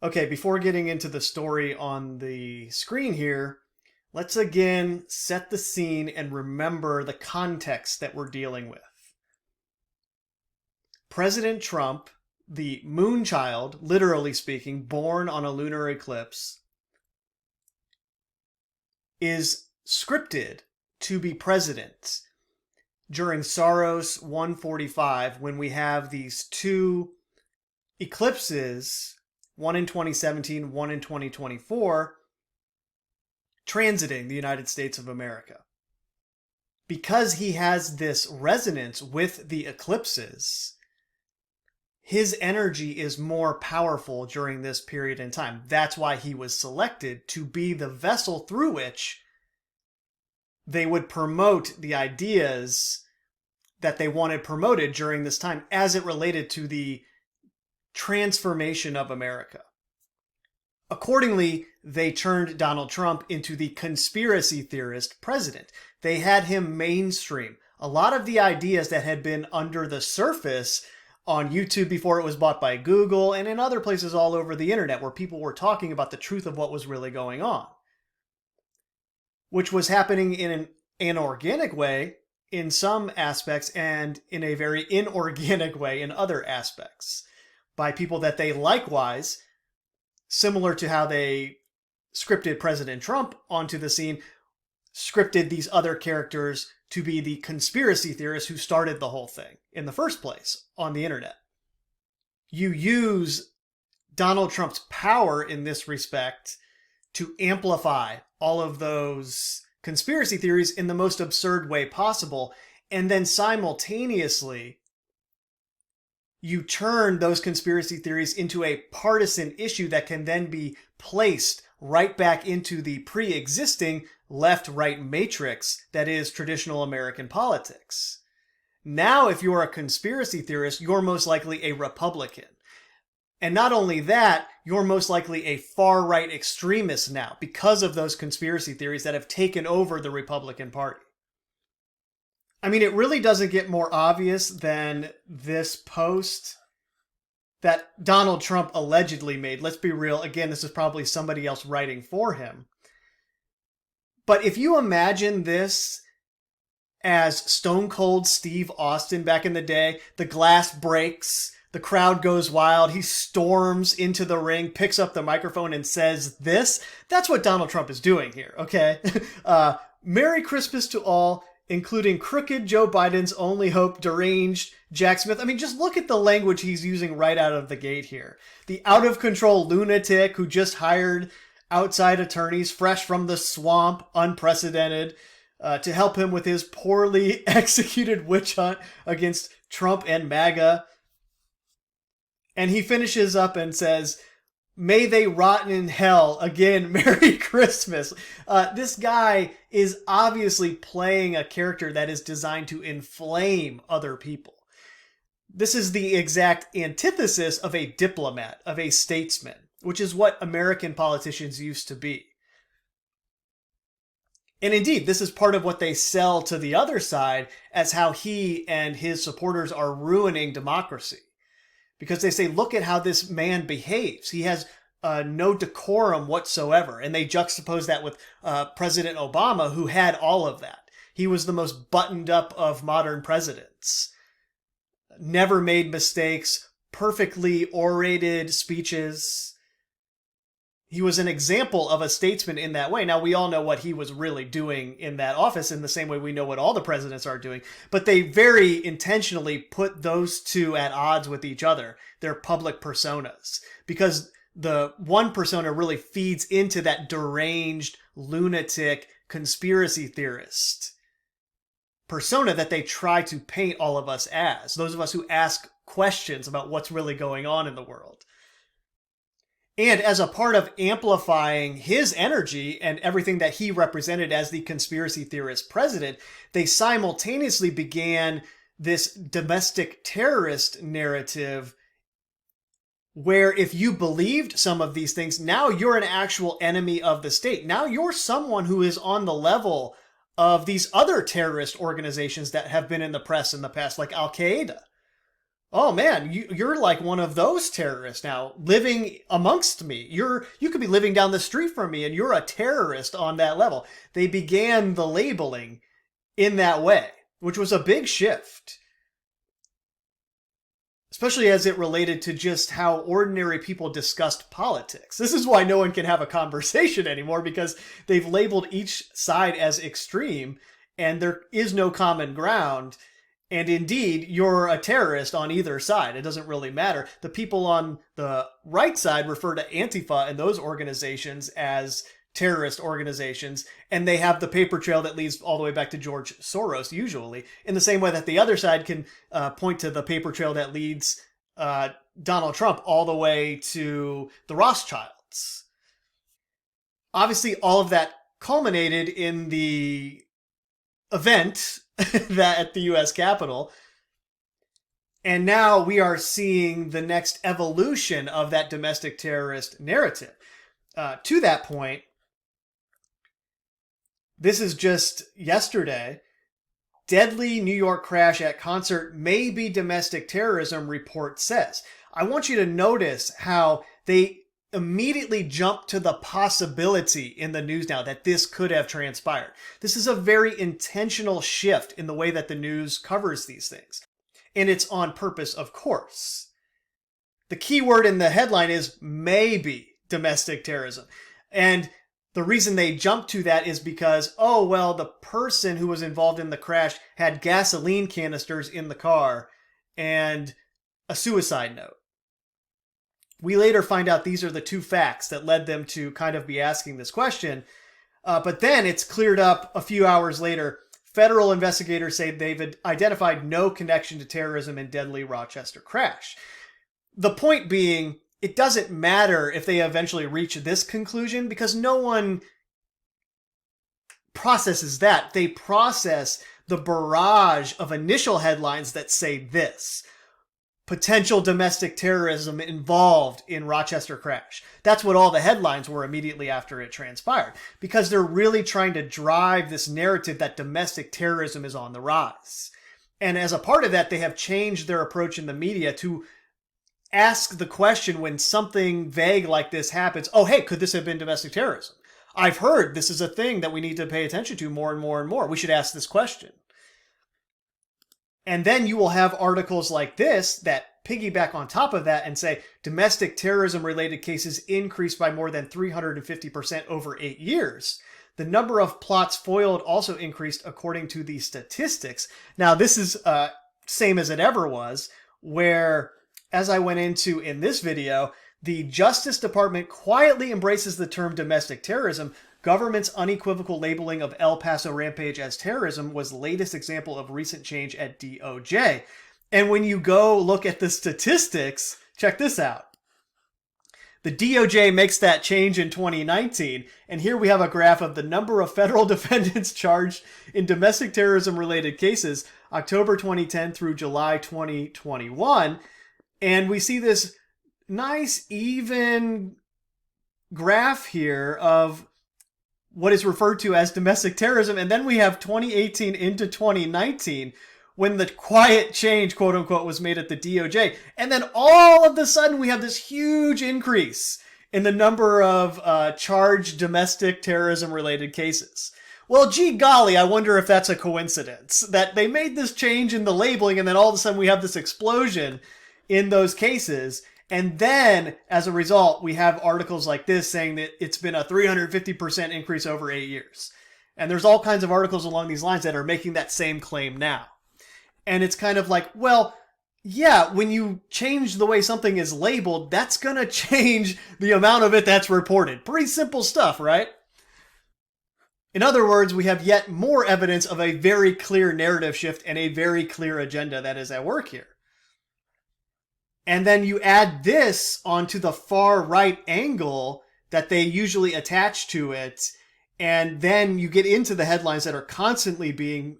Okay, before getting into the story on the screen here, let's again set the scene and remember the context that we're dealing with. President Trump, the moonchild, literally speaking, born on a lunar eclipse, is scripted to be president during Saros 145 when we have these two eclipses, one in 2017, one in 2024, transiting the United States of America. Because he has this resonance with the eclipses, his energy is more powerful during this period in time. That's why he was selected to be the vessel through which they would promote the ideas that they wanted promoted during this time as it related to the transformation of America. Accordingly, they turned Donald Trump into the conspiracy theorist president. They had him mainstream a lot of the ideas that had been under the surface on YouTube before it was bought by Google and in other places all over the internet where people were talking about the truth of what was really going on, which was happening in an organic way in some aspects and in a very inorganic way in other aspects by people that they likewise, similar to how they scripted President Trump onto the scene, scripted these other characters to be the conspiracy theorists who started the whole thing in the first place on the internet. You use Donald Trump's power in this respect to amplify all of those conspiracy theories in the most absurd way possible, and then simultaneously you turn those conspiracy theories into a partisan issue that can then be placed right back into the pre-existing left-right matrix that is traditional American politics. Now, if you're a conspiracy theorist, you're most likely a Republican. And not only that, you're most likely a far-right extremist now because of those conspiracy theories that have taken over the Republican Party. I mean, it really doesn't get more obvious than this post that Donald Trump allegedly made. Let's be real. Again, this is probably somebody else writing for him. But if you imagine this as Stone Cold Steve Austin back in the day, the glass breaks, the crowd goes wild, he storms into the ring, picks up the microphone and says this, that's what Donald Trump is doing here, okay? Merry Christmas to all, including crooked Joe Biden's only hope, deranged Jack Smith. I mean, just look at the language he's using right out of the gate here. The out-of-control lunatic who just hired outside attorneys fresh from the swamp, unprecedented, to help him with his poorly executed witch hunt against Trump and MAGA. And he finishes up and says, "May they rot in hell. Again, Merry Christmas." This guy is obviously playing a character that is designed to inflame other people. This is the exact antithesis of a diplomat, of a statesman, which is what American politicians used to be. And indeed, this is part of what they sell to the other side as how he and his supporters are ruining democracy. Because they say, look at how this man behaves. He has no decorum whatsoever. And they juxtapose that with President Obama, who had all of that. He was the most buttoned up of modern presidents. Never made mistakes, perfectly orated speeches. He was an example of a statesman in that way. Now, we all know what he was really doing in that office in the same way we know what all the presidents are doing. But they very intentionally put those two at odds with each other, their public personas. Because the one persona really feeds into that deranged, lunatic, conspiracy theorist persona that they try to paint all of us as. Those of us who ask questions about what's really going on in the world. And as a part of amplifying his energy and everything that he represented as the conspiracy theorist president, they simultaneously began this domestic terrorist narrative where if you believed some of these things, now you're an actual enemy of the state. Now you're someone who is on the level of these other terrorist organizations that have been in the press in the past, like Al-Qaeda. oh man, you're like one of those terrorists now, living amongst me. You could be living down the street from me, and you're a terrorist on that level. They began the labeling in that way, which was a big shift, especially as it related to just how ordinary people discussed politics. This is why no one can have a conversation anymore, because they've labeled each side as extreme, and there is no common ground. And indeed, you're a terrorist on either side. It doesn't really matter. The people on the right side refer to Antifa and those organizations as terrorist organizations, and they have the paper trail that leads all the way back to George Soros, usually, in the same way that the other side can point to the paper trail that leads Donald Trump all the way to the Rothschilds. Obviously, all of that culminated in the event that at the US Capitol. And now we are seeing the next evolution of that domestic terrorist narrative. To that point, this is just yesterday. Deadly New York crash at concert may be domestic terrorism, report says. I want you to notice how they immediately jump to the possibility in the news now that this could have transpired. This is a very intentional shift in the way that the news covers these things. And it's on purpose, of course. The key word in the headline is maybe domestic terrorism. And the reason they jump to that is because, oh, well, the person who was involved in the crash had gasoline canisters in the car and a suicide note. We later find out these are the two facts that led them to kind of be asking this question. But then it's cleared up a few hours later. Federal investigators say they've identified no connection to terrorism in deadly Rochester crash. The point being, it doesn't matter if they eventually reach this conclusion, because no one processes that. They process the barrage of initial headlines that say this: potential domestic terrorism involved in Rochester crash. That's what all the headlines were immediately after it transpired, because they're really trying to drive this narrative that domestic terrorism is on the rise. And as a part of that, they have changed their approach in the media to ask the question when something vague like this happens. Oh, hey, could this have been domestic terrorism? I've heard this is a thing that we need to pay attention to more and more and more. We should ask this question. And then you will have articles like this that piggyback on top of that and say domestic terrorism related cases increased by more than 350% over 8 years. The number of plots foiled also increased according to the statistics. Now, this is same as it ever was, where, as I went into in this video, the Justice Department quietly embraces the term domestic terrorism. Government's unequivocal labeling of El Paso rampage as terrorism was the latest example of recent change at DOJ. And when you go look at the statistics, check this out. The DOJ makes that change in 2019, and here we have a graph of the number of federal defendants charged in domestic terrorism-related cases, October 2010 through July 2021. And we see this nice, even graph here of what is referred to as domestic terrorism. And then we have 2018 into 2019, when the quiet change, quote unquote, was made at the DOJ. And then all of a sudden, we have this huge increase in the number of charged domestic terrorism-related cases. Well, gee golly, I wonder if that's a coincidence, that they made this change in the labeling, and then all of a sudden we have this explosion in those cases. And then, as a result, we have articles like this saying that it's been a 350% increase over 8 years. And there's all kinds of articles along these lines that are making that same claim now. And it's kind of like, well, yeah, when you change the way something is labeled, that's going to change the amount of it that's reported. Pretty simple stuff, right? In other words, we have yet more evidence of a very clear narrative shift and a very clear agenda that is at work here. And then you add this onto the far right angle that they usually attach to it, and then you get into the headlines that are constantly being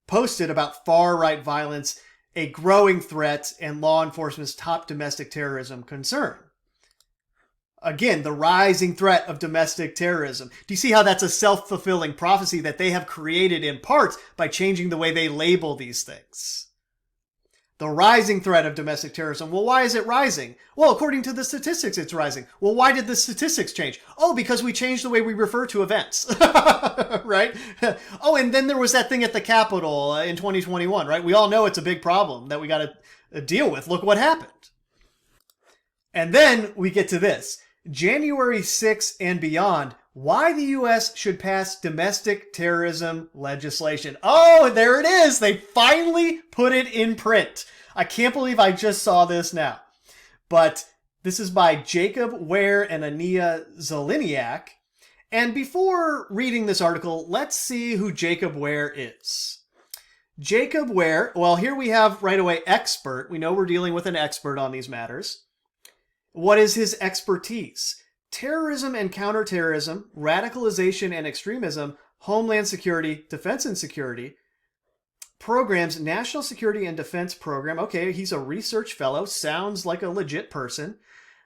posted about far right violence, a growing threat, and law enforcement's top domestic terrorism concern. Again, the rising threat of domestic terrorism. Do you see how that's a self-fulfilling prophecy that they have created in part by changing the way they label these things? The rising threat of domestic terrorism. Well, why is it rising? Well, according to the statistics, it's rising. Well, why did the statistics change? Oh, because we changed the way we refer to events, right? Oh, and then there was that thing at the Capitol in 2021, right? We all know it's a big problem that we got to deal with. Look what happened. And then we get to this. January 6th and beyond, why the U.S. should pass domestic terrorism legislation. Oh, there it is. They finally put it in print. I can't believe I just saw this now. But this is by Jacob Ware and Ania Zeliniak. And before reading this article, let's see who Jacob Ware is. Jacob Ware, well, here we have right away expert. We know we're dealing with an expert on these matters. What is his expertise? Terrorism and counterterrorism, radicalization and extremism, homeland security, defense and security, programs, national security and defense program. Okay, he's a research fellow. Sounds like a legit person.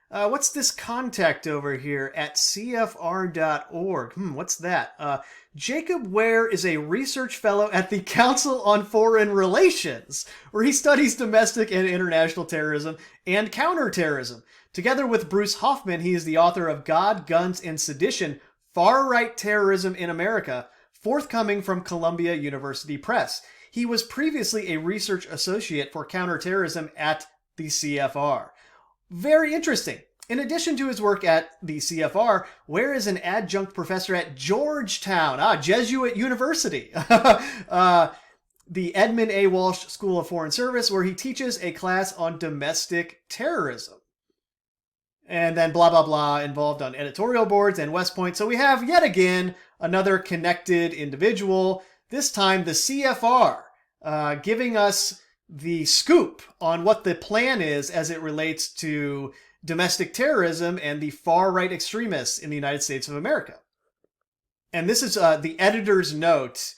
What's this contact over here at cfr.org? What's that? Jacob Ware is a research fellow at the Council on Foreign Relations, where he studies domestic and international terrorism and counterterrorism. Together with Bruce Hoffman, he is the author of God, Guns, and Sedition, Far-Right Terrorism in America, forthcoming from Columbia University Press. He was previously a research associate for counterterrorism at the CFR. Very interesting. In addition to his work at the CFR, Ware is an adjunct professor at Georgetown, Jesuit University, the Edmund A. Walsh School of Foreign Service, where he teaches a class on domestic terrorism. And then blah, blah, blah, involved on editorial boards and West Point. So we have, yet again, another connected individual, this time the CFR, giving us the scoop on what the plan is as it relates to domestic terrorism and the far-right extremists in the United States of America. And this is the editor's note.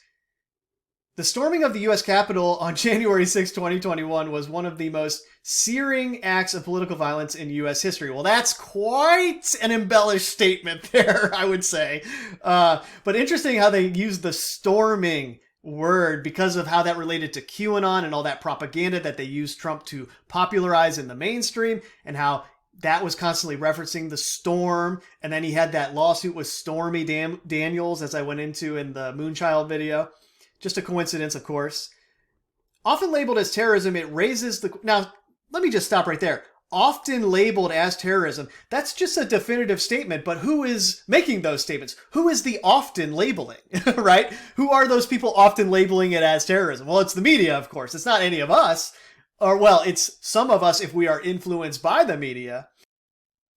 The storming of the U.S. Capitol on January 6, 2021 was one of the most searing acts of political violence in U.S. history. Well, that's quite an embellished statement there, I would say. But interesting how they use the storming word because of how that related to QAnon and all that propaganda that they used Trump to popularize in the mainstream, and how that was constantly referencing the storm. And then he had that lawsuit with Stormy Daniels, as I went into in the Moonchild video. Just a coincidence, of course. Often labeled as terrorism, it raises the... Now, let me just stop right there. Often labeled as terrorism, that's just a definitive statement, but who is making those statements? Who is the often labeling, right? Who are those people often labeling it as terrorism? Well, it's the media, of course. It's not any of us. Or, well, it's some of us if we are influenced by the media.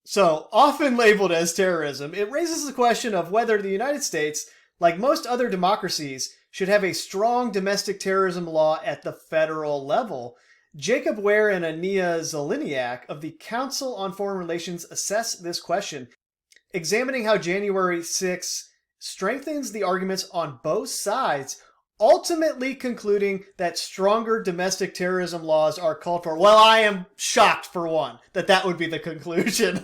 So, often labeled as terrorism, it raises the question of whether the United States, like most other democracies, should have a strong domestic terrorism law at the federal level. Jacob Ware and Ania Zeliniak of the Council on Foreign Relations assess this question, examining how January 6 strengthens the arguments on both sides, ultimately concluding that stronger domestic terrorism laws are called for. Well, I am shocked, for one, that would be the conclusion.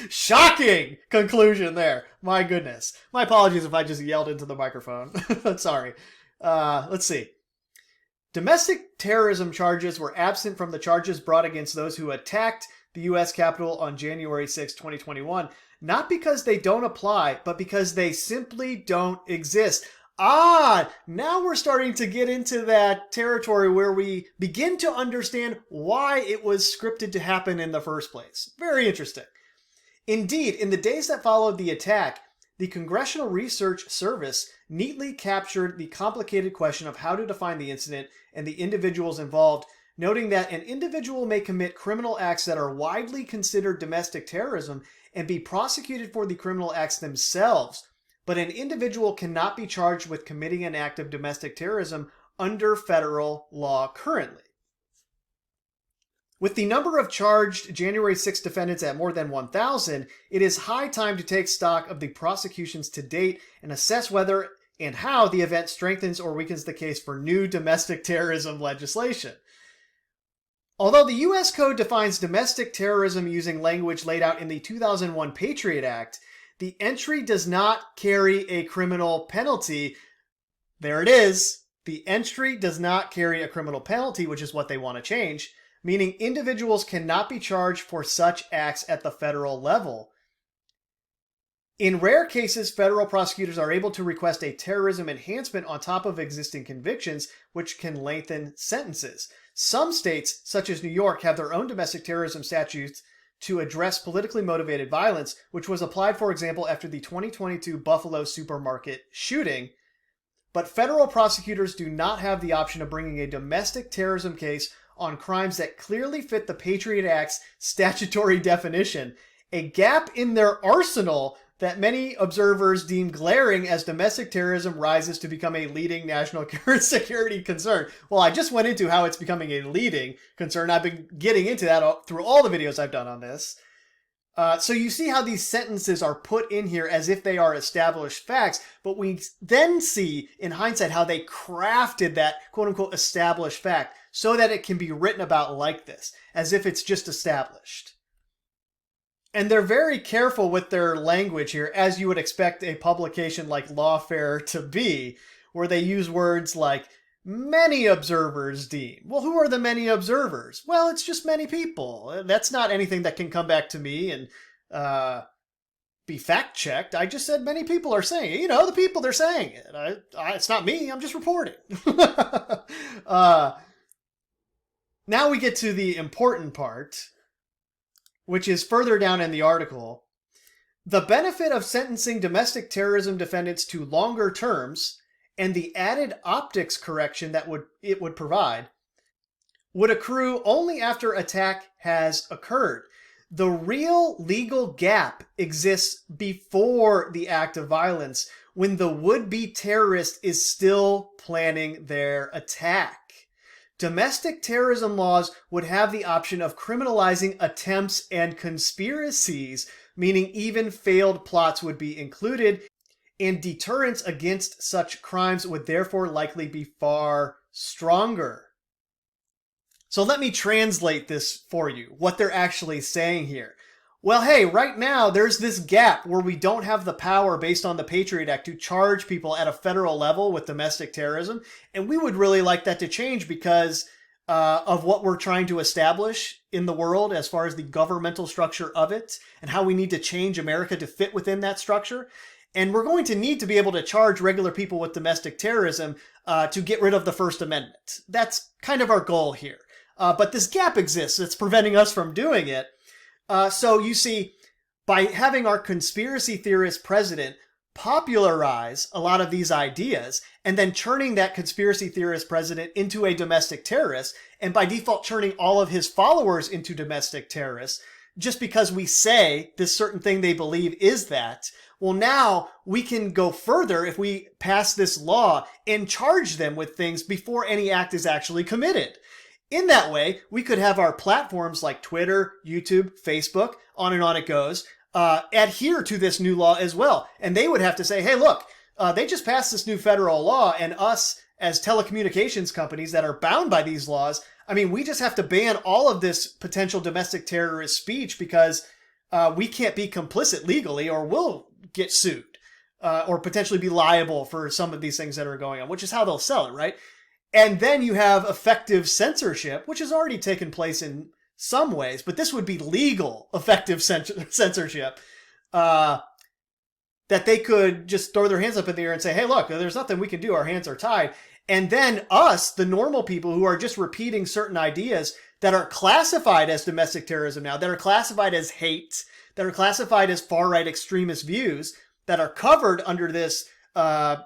Shocking conclusion there. My goodness. My apologies if I just yelled into the microphone. Sorry. Let's see. Domestic terrorism charges were absent from the charges brought against those who attacked the U.S. Capitol on January 6, 2021, not because they don't apply, but because they simply don't exist. Now we're starting to get into that territory where we begin to understand why it was scripted to happen in the first place. Very interesting. Indeed, in the days that followed the attack, the Congressional Research Service neatly captured the complicated question of how to define the incident and the individuals involved, noting that an individual may commit criminal acts that are widely considered domestic terrorism and be prosecuted for the criminal acts themselves, but an individual cannot be charged with committing an act of domestic terrorism under federal law currently. With the number of charged January 6 defendants at more than 1,000, it is high time to take stock of the prosecutions to date and assess whether and how the event strengthens or weakens the case for new domestic terrorism legislation. Although the U.S. Code defines domestic terrorism using language laid out in the 2001 Patriot Act, the entry does not carry a criminal penalty. There it is. The entry does not carry a criminal penalty, which is what they want to change, meaning individuals cannot be charged for such acts at the federal level. In rare cases, federal prosecutors are able to request a terrorism enhancement on top of existing convictions, which can lengthen sentences. Some states, such as New York, have their own domestic terrorism statutes to address politically motivated violence, which was applied, for example, after the 2022 Buffalo supermarket shooting. But federal prosecutors do not have the option of bringing a domestic terrorism case on crimes that clearly fit the Patriot Act's statutory definition, a gap in their arsenal that many observers deem glaring as domestic terrorism rises to become a leading national security concern. Well, I just went into how it's becoming a leading concern. I've been getting into that through all the videos I've done on this. So you see how these sentences are put in here as if they are established facts, but we then see in hindsight how they crafted that quote-unquote established fact so that it can be written about like this, as if it's just established. And they're very careful with their language here, as you would expect a publication like Lawfare to be, where they use words like many observers deem. Well, who are the many observers? Well, it's just many people. That's not anything that can come back to me and be fact-checked. I just said many people are saying it. You know, the people, they're saying it. It's not me. I'm just reporting. Now we get to the important part, which is further down in the article. The benefit of sentencing domestic terrorism defendants to longer terms and the added optics correction that it would provide would accrue only after attack has occurred. The real legal gap exists before the act of violence, when the would-be terrorist is still planning their attack. Domestic terrorism laws would have the option of criminalizing attempts and conspiracies, meaning even failed plots would be included, and deterrence against such crimes would therefore likely be far stronger. So let me translate this for you, what they're actually saying here. Well, hey, right now there's this gap where we don't have the power based on the Patriot Act to charge people at a federal level with domestic terrorism, and we would really like that to change because of what we're trying to establish in the world as far as the governmental structure of it and how we need to change America to fit within that structure. And we're going to need to be able to charge regular people with domestic terrorism to get rid of the First Amendment. That's kind of our goal here. But this gap exists. It's preventing us from doing it. So you see, by having our conspiracy theorist president popularize a lot of these ideas and then turning that conspiracy theorist president into a domestic terrorist, and by default turning all of his followers into domestic terrorists, just because we say this certain thing they believe is that, well, now we can go further if we pass this law and charge them with things before any act is actually committed. In that way, we could have our platforms like Twitter, YouTube, Facebook, on and on it goes, adhere to this new law as well. And they would have to say, hey, look, they just passed this new federal law, and us as telecommunications companies that are bound by these laws, I mean, we just have to ban all of this potential domestic terrorist speech because we can't be complicit legally or we'll get sued or potentially be liable for some of these things that are going on, which is how they'll sell it, right? And then you have effective censorship, which has already taken place in some ways, but this would be legal effective censorship that they could just throw their hands up in the air and say, hey, look, there's nothing we can do. Our hands are tied. And then us, the normal people who are just repeating certain ideas that are classified as domestic terrorism now, that are classified as hate, that are classified as far-right extremist views, that are covered under this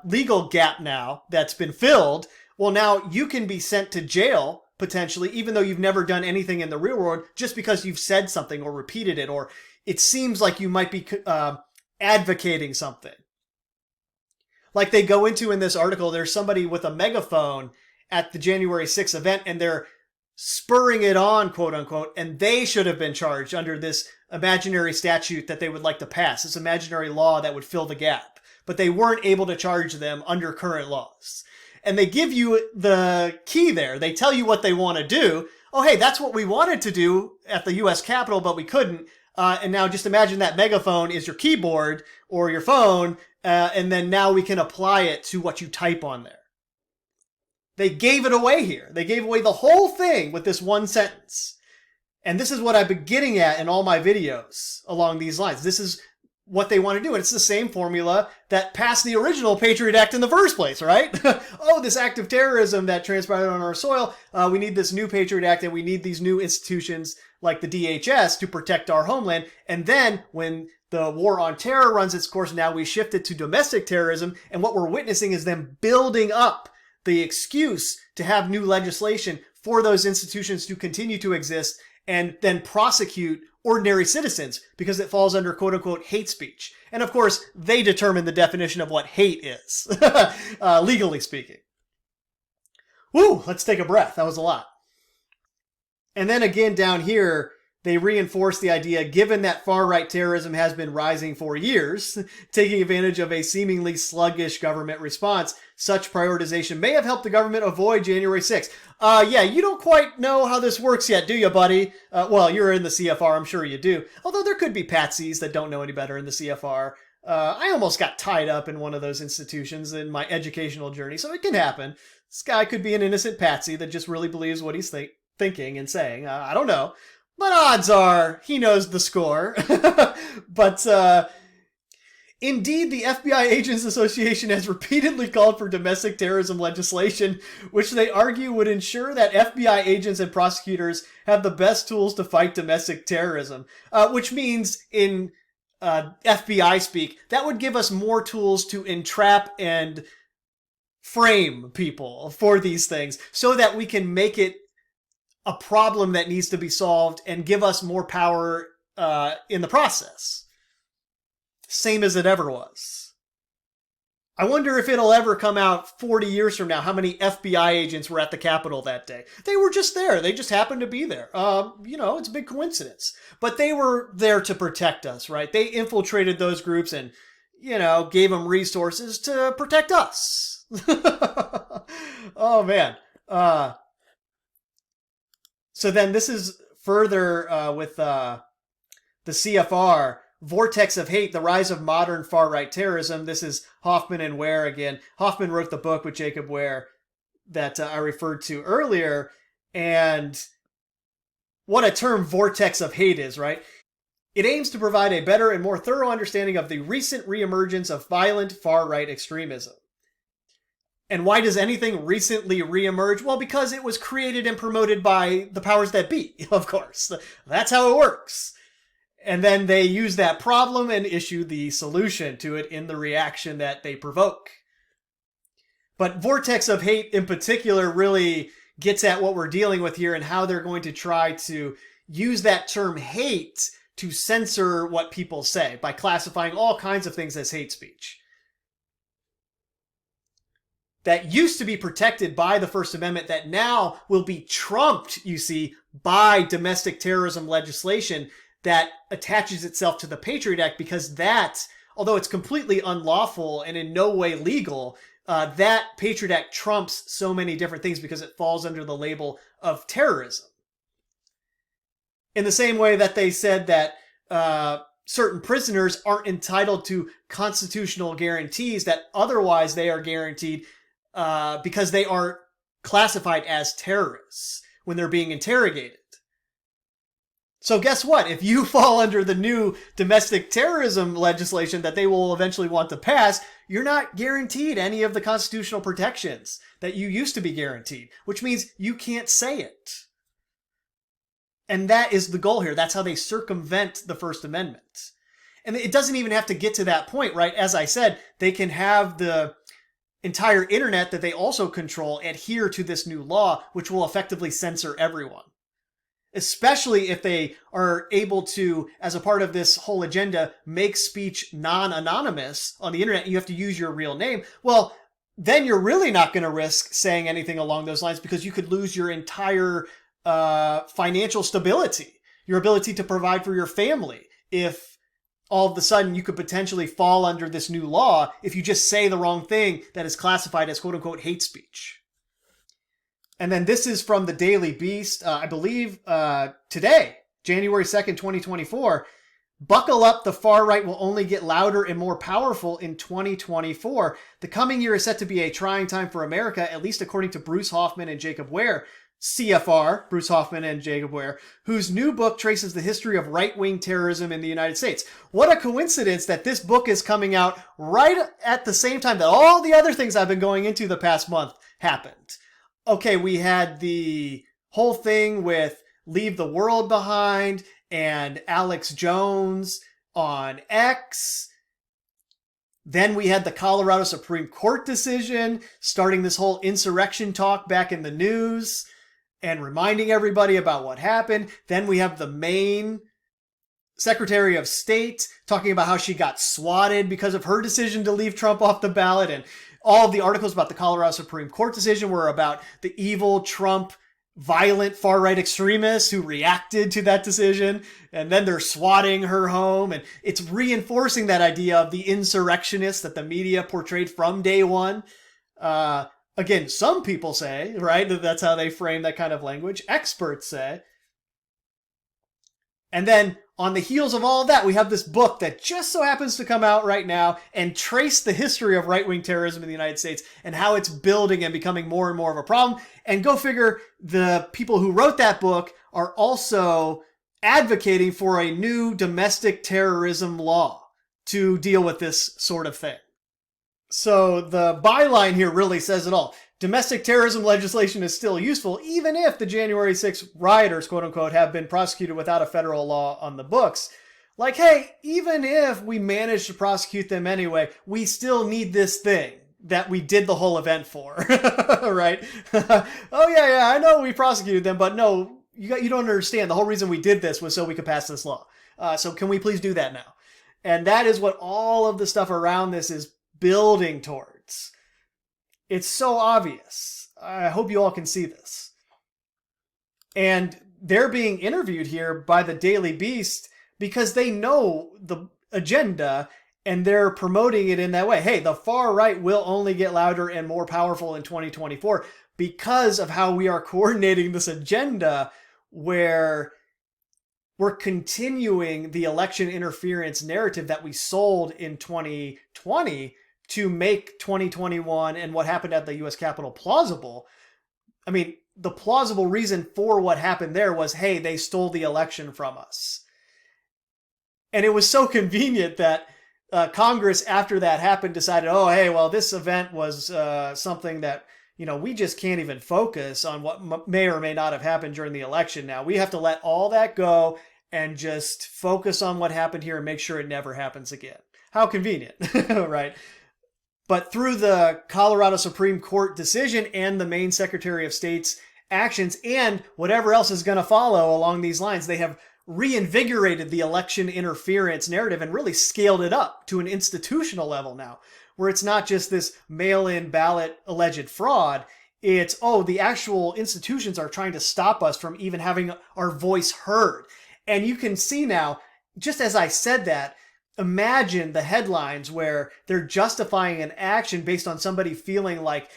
legal gap now that's been filled. Well, now you can be sent to jail, potentially, even though you've never done anything in the real world, just because you've said something or repeated it, or it seems like you might be advocating something. Like they go into in this article, there's somebody with a megaphone at the January 6th event, and they're spurring it on, quote unquote, and they should have been charged under this imaginary statute that they would like to pass, this imaginary law that would fill the gap. But they weren't able to charge them under current laws. And they give you the key there. They tell you what they want to do. Oh, hey, that's what we wanted to do at the U.S. Capitol, but we couldn't. And now just imagine that megaphone is your keyboard or your phone, and then now we can apply it to what you type on there. They gave it away here. They gave away the whole thing with this one sentence. And this is what I've been getting at in all my videos along these lines. This is what they want to do. And it's the same formula that passed the original Patriot Act in the first place, right? Oh, this act of terrorism that transpired on our soil. We need this new Patriot Act, and we need these new institutions like the DHS to protect our homeland. And then when the war on terror runs its course, now we shift it to domestic terrorism. And what we're witnessing is them building up the excuse to have new legislation for those institutions to continue to exist and then prosecute ordinary citizens because it falls under quote-unquote hate speech. And of course, they determine the definition of what hate is, legally speaking. Woo, let's take a breath. That was a lot. And then again down here, they reinforce the idea, given that far-right terrorism has been rising for years, taking advantage of a seemingly sluggish government response, such prioritization may have helped the government avoid January 6th. Yeah, you don't quite know how this works yet, do you, buddy? Well, you're in the CFR, I'm sure you do. Although there could be patsies that don't know any better in the CFR. I almost got tied up in one of those institutions in my educational journey, so it can happen. This guy could be an innocent patsy that just really believes what he's thinking and saying. I don't know. But odds are he knows the score. But indeed, the FBI Agents Association has repeatedly called for domestic terrorism legislation, which they argue would ensure that FBI agents and prosecutors have the best tools to fight domestic terrorism. Which means, in FBI speak, that would give us more tools to entrap and frame people for these things so that we can make it a problem that needs to be solved and give us more power in the process. Same as it ever was. I wonder if it'll ever come out 40 years from now how many FBI agents were at the Capitol that day. They were just there. They just happened to be there. You know, it's a big coincidence. But they were there to protect us, right? They infiltrated those groups and, you know, gave them resources to protect us. Oh, man. So then this is further with the CFR, Vortex of Hate, the Rise of Modern Far-Right Terrorism. This is Hoffman and Ware again. Hoffman wrote the book with Jacob Ware that I referred to earlier. And what a term Vortex of Hate is, right? It aims to provide a better and more thorough understanding of the recent reemergence of violent far-right extremism. And why does anything recently reemerge? Well, because it was created and promoted by the powers that be, of course. That's how it works. And then they use that problem and issue the solution to it in the reaction that they provoke. But Vortex of Hate in particular really gets at what we're dealing with here and how they're going to try to use that term hate to censor what people say by classifying all kinds of things as hate speech. That used to be protected by the First Amendment that now will be trumped, you see, by domestic terrorism legislation that attaches itself to the Patriot Act, because that, although it's completely unlawful and in no way legal, that Patriot Act trumps so many different things because it falls under the label of terrorism. In the same way that they said that certain prisoners aren't entitled to constitutional guarantees that otherwise they are guaranteed because they are classified as terrorists when they're being interrogated. So guess what? If you fall under the new domestic terrorism legislation that they will eventually want to pass, you're not guaranteed any of the constitutional protections that you used to be guaranteed, which means you can't say it. And that is the goal here. That's how they circumvent the First Amendment. And it doesn't even have to get to that point, right? As I said, they can have the entire internet that they also control adhere to this new law, which will effectively censor everyone. Especially if they are able to, as a part of this whole agenda, make speech non-anonymous on the internet. You have to use your real name. Well, then you're really not going to risk saying anything along those lines because you could lose your entire financial stability, your ability to provide for your family, if all of a sudden you could potentially fall under this new law if you just say the wrong thing that is classified as quote-unquote hate speech. And then this is from the Daily Beast, I believe today, January 2nd, 2024. Buckle up, the far right will only get louder and more powerful in 2024. The coming year is set to be a trying time for America, at least according to Bruce Hoffman and Jacob Ware, CFR, Bruce Hoffman and Jacob Ware, whose new book traces the history of right-wing terrorism in the United States. What a coincidence that this book is coming out right at the same time that all the other things I've been going into the past month happened. Okay, we had the whole thing with Leave the World Behind and Alex Jones on X. Then we had the Colorado Supreme Court decision starting this whole insurrection talk back in the news and reminding everybody about what happened. Then we have the Maine Secretary of State talking about how she got swatted because of her decision to leave Trump off the ballot. And all of the articles about the Colorado Supreme Court decision were about the evil Trump violent far-right extremists who reacted to that decision, and then they're swatting her home, and it's reinforcing that idea of the insurrectionists that the media portrayed from day one. Again, some people say, right, that's how they frame that kind of language. Experts say. And then on the heels of all of that, we have this book that just so happens to come out right now and trace the history of right-wing terrorism in the United States and how it's building and becoming more and more of a problem. And go figure, the people who wrote that book are also advocating for a new domestic terrorism law to deal with this sort of thing. So the byline here really says it all. Domestic terrorism legislation is still useful, even if the January 6th rioters, quote unquote, have been prosecuted without a federal law on the books. Like, hey, even if we manage to prosecute them anyway, we still need this thing that we did the whole event for, right? Oh yeah, I know we prosecuted them, but no, you don't understand. The whole reason we did this was so we could pass this law. So can we please do that now? And that is what all of the stuff around this is building towards. It's so obvious. I hope you all can see this. And they're being interviewed here by the Daily Beast because they know the agenda and they're promoting it in that way. Hey, the far right will only get louder and more powerful in 2024 because of how we are coordinating this agenda where we're continuing the election interference narrative that we sold in 2020 to make 2021 and what happened at the U.S. Capitol plausible. I mean, the plausible reason for what happened there was, hey, they stole the election from us. And it was so convenient that Congress, after that happened, decided, oh, hey, well, this event was something that, we just can't even focus on what may or may not have happened during the election now. We have to let all that go and just focus on what happened here and make sure it never happens again. How convenient, right? But through the Colorado Supreme Court decision and the Maine Secretary of State's actions and whatever else is going to follow along these lines, they have reinvigorated the election interference narrative and really scaled it up to an institutional level now, where it's not just this mail-in ballot alleged fraud. It's, oh, the actual institutions are trying to stop us from even having our voice heard. And you can see now, just as I said that, imagine the headlines where they're justifying an action based on somebody feeling like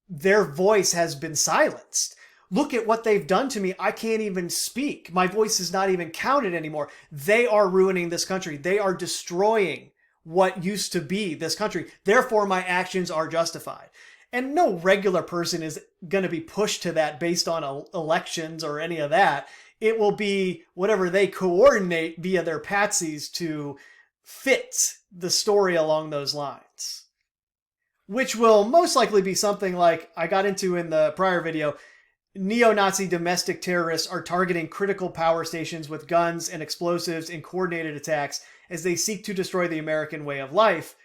their voice has been silenced. Look at what they've done to me. I can't even speak. My voice is not even counted anymore. They are ruining this country. They are destroying what used to be this country. Therefore, my actions are justified. And no regular person is going to be pushed to that based on elections or any of that. It will be whatever they coordinate via their patsies to fit the story along those lines, which will most likely be something like I got into in the prior video. Neo-Nazi domestic terrorists are targeting critical power stations with guns and explosives in coordinated attacks as they seek to destroy the American way of life.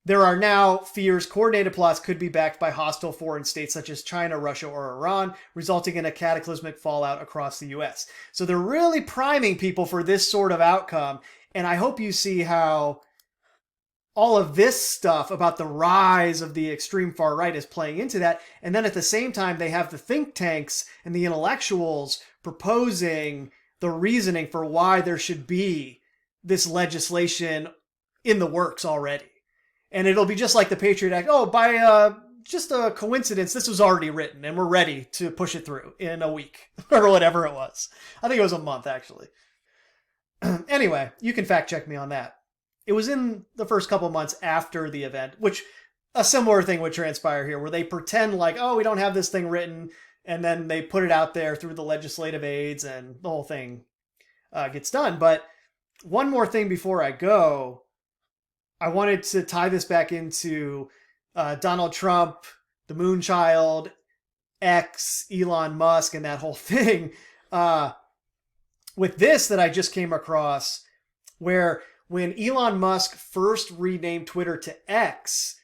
There are now fears coordinated plots could be backed by hostile foreign states such as China, Russia, or Iran, resulting in a cataclysmic fallout across the US. So they're really priming people for this sort of outcome. And I hope you see how all of this stuff about the rise of the extreme far right is playing into that. And then at the same time, they have the think tanks and the intellectuals proposing the reasoning for why there should be this legislation in the works already. And it'll be just like the Patriot Act. Oh, by just a coincidence, this was already written and we're ready to push it through in a week or whatever it was. I think it was a month, actually. Anyway, Anyway, you can fact check me on that. It was in the first couple months after the event, which a similar thing would transpire here, where they pretend like, oh, we don't have this thing written, and then they put it out there through the legislative aids, and the whole thing gets done. But one more thing before I go, I wanted to tie this back into Donald Trump, the Moonchild, X, Elon Musk, and that whole thing. With this that I just came across, where when Elon Musk first renamed Twitter to X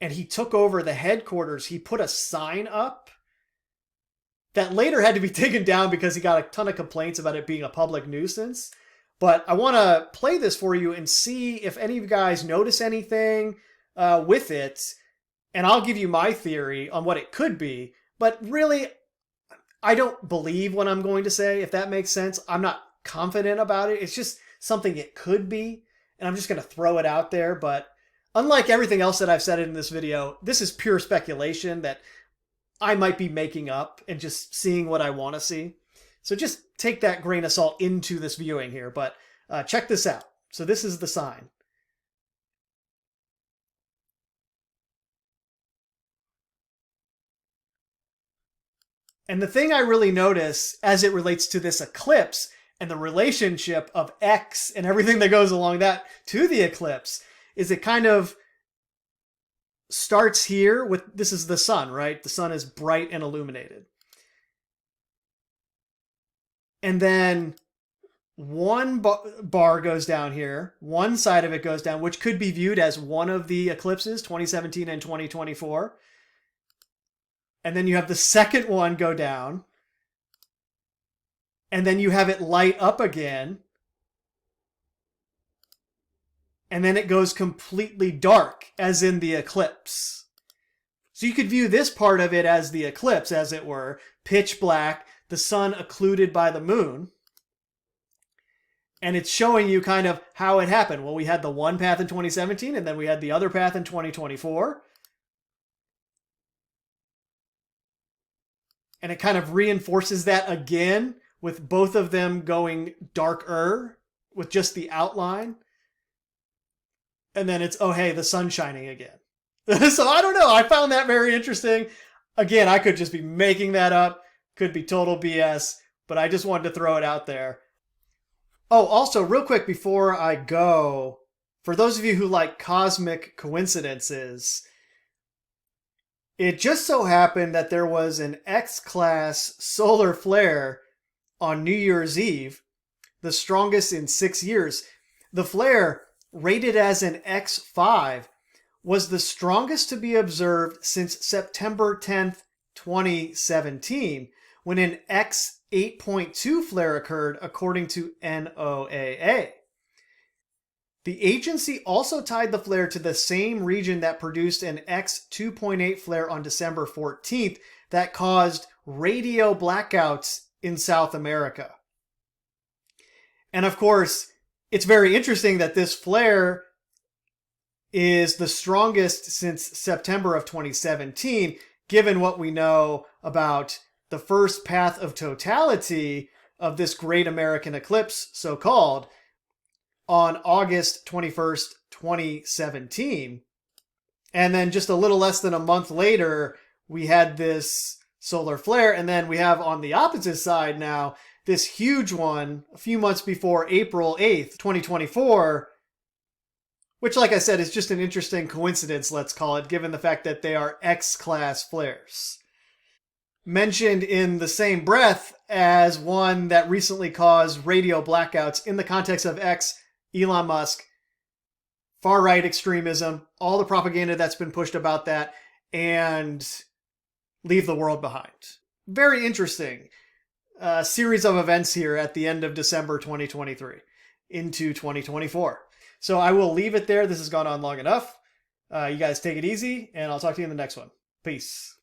and he took over the headquarters, he put a sign up that later had to be taken down because he got a ton of complaints about it being a public nuisance. But I want to play this for you and see if any of you guys notice anything with it. And I'll give you my theory on what it could be. But really, I don't believe what I'm going to say, if that makes sense. I'm not confident about it. It's just something it could be. And I'm just going to throw it out there. But unlike everything else that I've said in this video, this is pure speculation that I might be making up and just seeing what I want to see. So just take that grain of salt into this viewing here. But check this out. So this is the sign. And the thing I really notice as it relates to this eclipse and the relationship of X and everything that goes along that to the eclipse is it kind of starts here with, this is the sun, right? The sun is bright and illuminated. And then one bar goes down here, one side of it goes down, which could be viewed as one of the eclipses, 2017 and 2024. And then you have the second one go down. And then you have it light up again. And then it goes completely dark, as in the eclipse. So you could view this part of it as the eclipse, as it were, pitch black, the sun occluded by the moon. And it's showing you kind of how it happened. Well, we had the one path in 2017, and then we had the other path in 2024. And it kind of reinforces that again with both of them going darker with just the outline. And then it's, oh, hey, the sun's shining again. So I don't know. I found that very interesting. Again, I could just be making that up. Could be total BS. But I just wanted to throw it out there. Oh, also, real quick before I go, for those of you who like cosmic coincidences, it just so happened that there was an X-class solar flare on New Year's Eve, the strongest in 6 years. The flare, rated as an X5, was the strongest to be observed since September 10th, 2017, when an X8.2 flare occurred, according to NOAA. The agency also tied the flare to the same region that produced an X2.8 flare on December 14th that caused radio blackouts in South America. And of course, it's very interesting that this flare is the strongest since September of 2017, given what we know about the first path of totality of this great American eclipse, so-called, on August 21st, 2017. And then just a little less than a month later, we had this solar flare. And then we have on the opposite side now, this huge one a few months before April 8th, 2024, which, like I said, is just an interesting coincidence, let's call it, given the fact that they are X-class flares. Mentioned in the same breath as one that recently caused radio blackouts in the context of X, Elon Musk, far-right extremism, all the propaganda that's been pushed about that, and leave the world behind. Very interesting series of events here at the end of December 2023 into 2024. So I will leave it there. This has gone on long enough. You guys take it easy, and I'll talk to you in the next one. Peace.